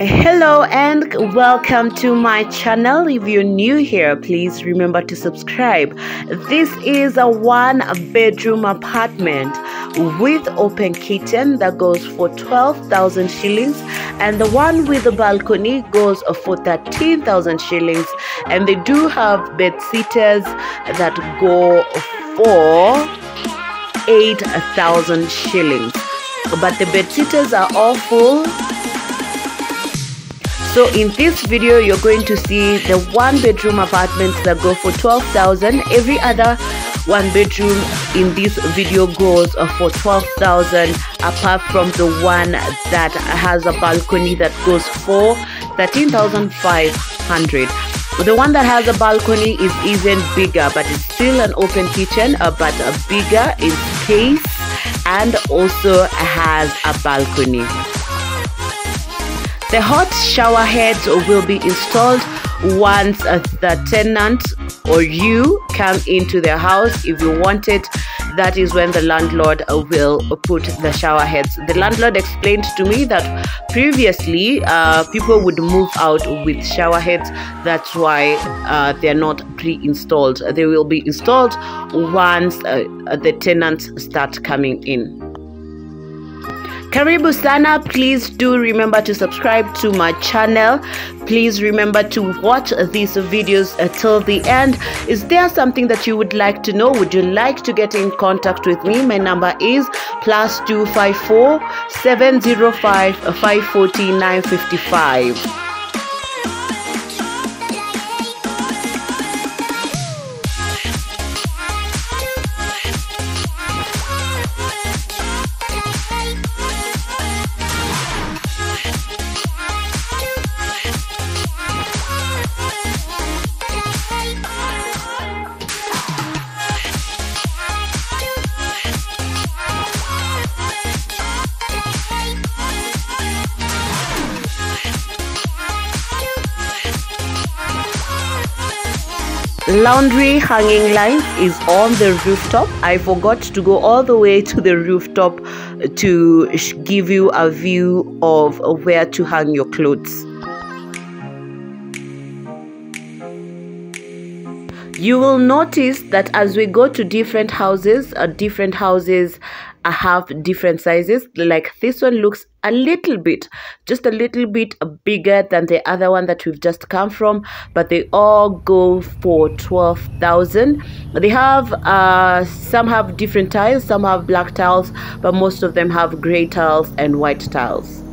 Hello and welcome to my channel. If you're new here, please remember to subscribe. This is a one-bedroom apartment with open kitchen that goes for 12,000 shillings, and the one with the balcony goes for 13,000 shillings, and they do have bed sitters that go for 8,000 shillings, but the bed sitters are all full. So in this video, you're going to see the one-bedroom apartments that go for 12,000. Every other one-bedroom in this video goes for 12,000, apart from the one that has a balcony that goes for 13,500. The one that has a balcony is even bigger, but it's still an open kitchen, but bigger in space, and also has a balcony. The hot shower heads will be installed once the tenant or you come into their house. If you want it, that is when the landlord will put the shower heads. The landlord explained to me that previously people would move out with shower heads. That's why they're not pre-installed. They will be installed once the tenants start coming in. Karibu sana. Please do remember to subscribe to my channel. Please remember to watch these videos till the end. Is there something that you would like to know? Would you like to get in contact with me? My number is +254 705 540 955. Laundry hanging line is on the rooftop. I forgot to go all the way to the rooftop to give you a view of where to hang your clothes. You will notice that as we go to different houses have different sizes. Like this one looks just a little bit bigger than the other one that we've just come from, but they all go for 12,000. They have some have different tiles, some have black tiles, but most of them have gray tiles and white tiles.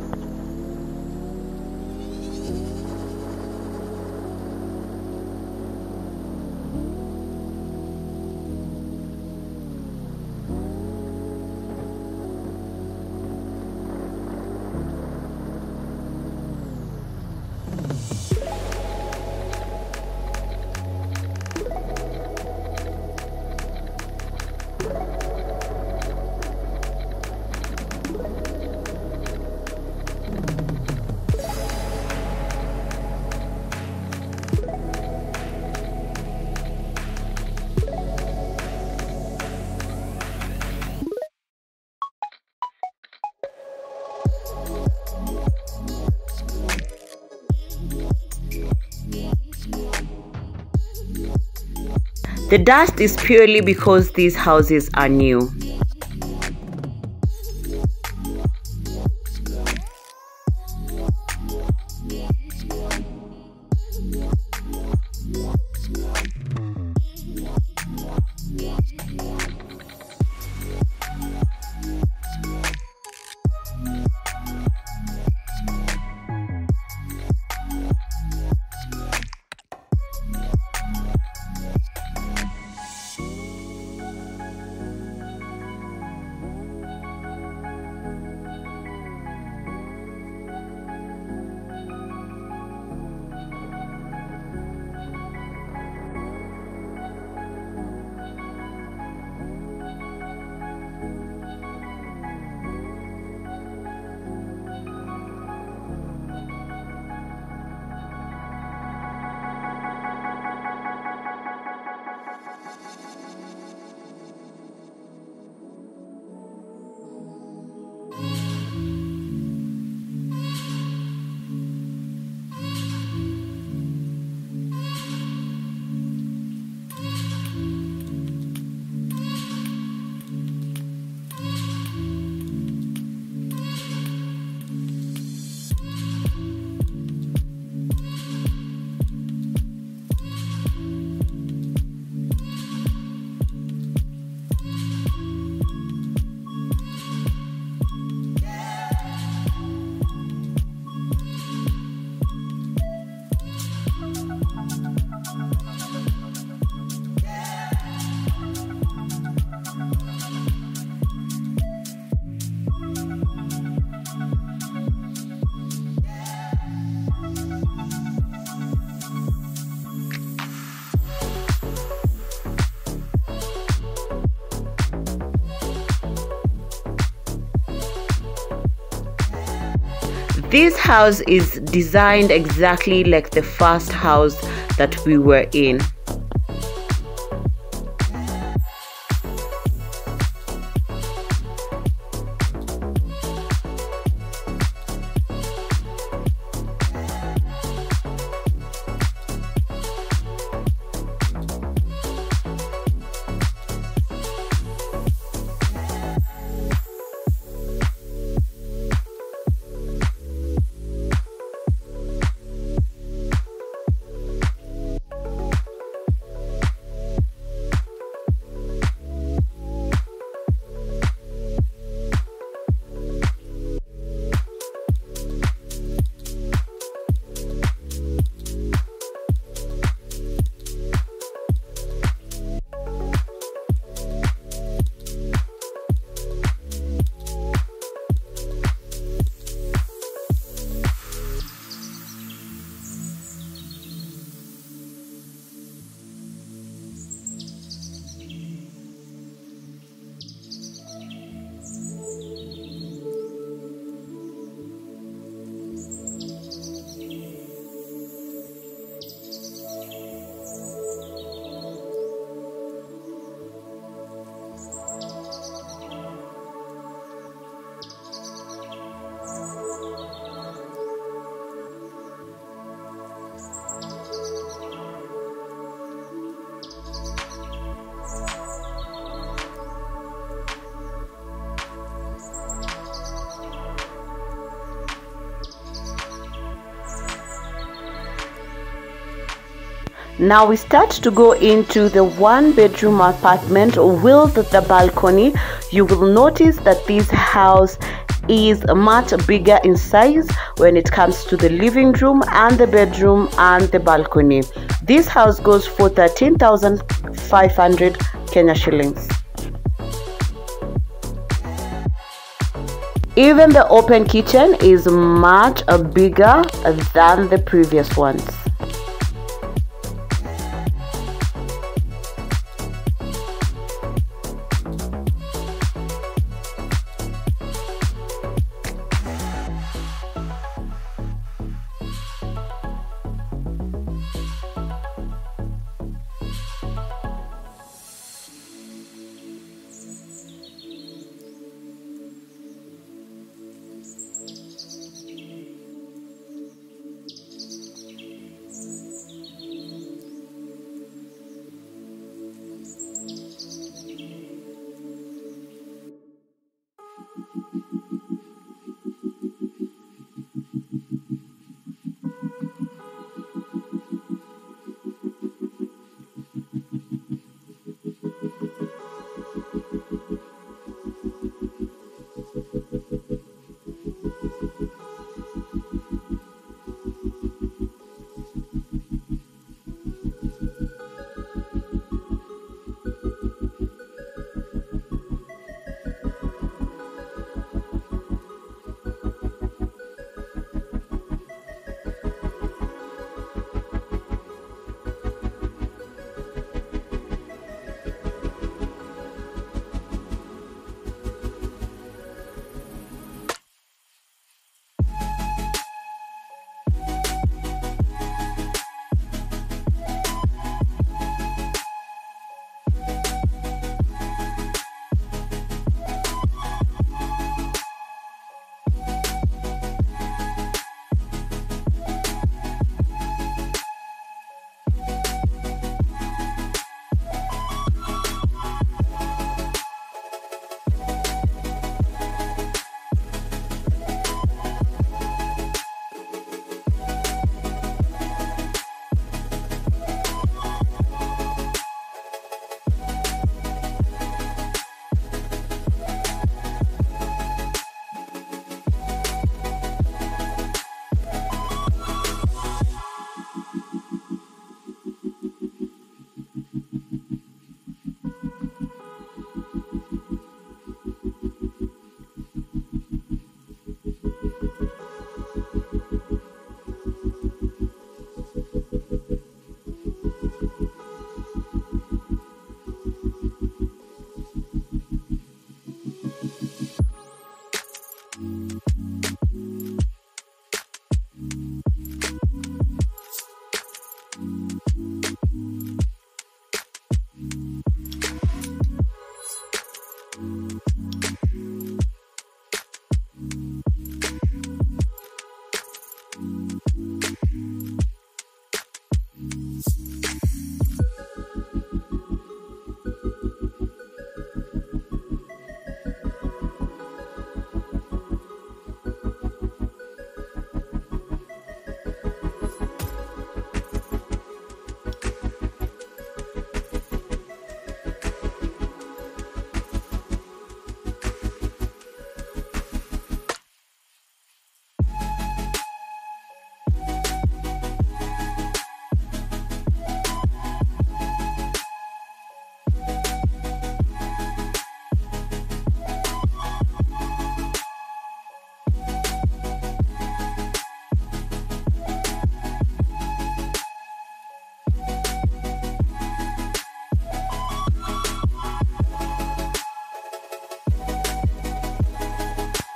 The dust is purely because these houses are new. This house is designed exactly like the first house that we were in. Now we start to go into the 1-bedroom apartment with the balcony. You will notice that this house is much bigger in size when it comes to the living room and the bedroom and the balcony. This house goes for 13,500 Kenya shillings. Even the open kitchen is much bigger than the previous ones.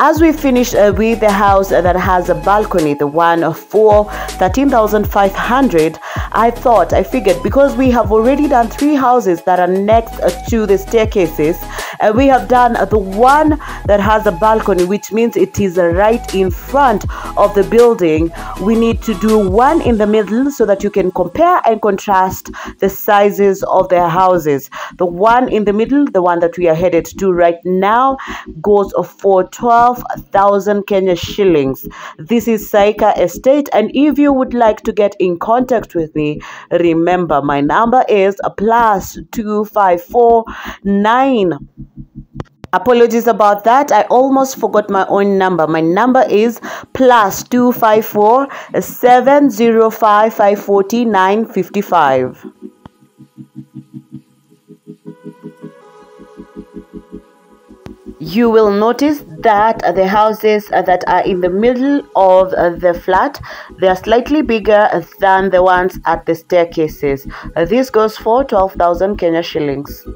As we finish with the house that has a balcony, the one for 13,500, I figured because we have already done 3 houses that are next to the staircases, and we have done the one that has a balcony, which means it is right in front of the building. We need to do one in the middle so that you can compare and contrast the sizes of their houses. The one in the middle, the one that we are headed to right now, goes for 12,000 Kenya shillings. This is SAIKA Estate, and if you would like to get in contact with me, remember my number is +2549. Apologies about that. I almost forgot my own number. My number is +254 705 540 955. You will notice that the houses that are in the middle of the flat, they are slightly bigger than the ones at the staircases. This goes for 12,000 Kenya shillings.